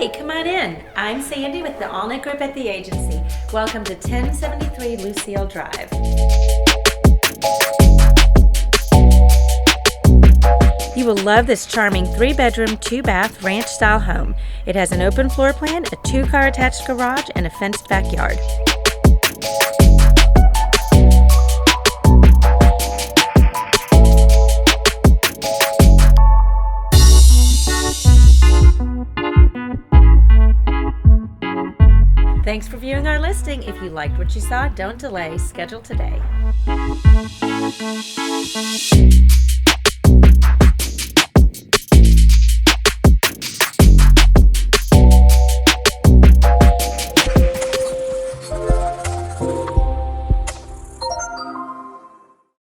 Hey, come on in. I'm Sandy with the Allnutt Group at the agency. Welcome to 1073 Lucille Drive. You will love this charming 3-bedroom, 2-bath ranch-style home. It has an open floor plan, a 2-car attached garage, and a fenced backyard. Thanks for viewing our listing. If you liked what you saw, don't delay. Schedule today.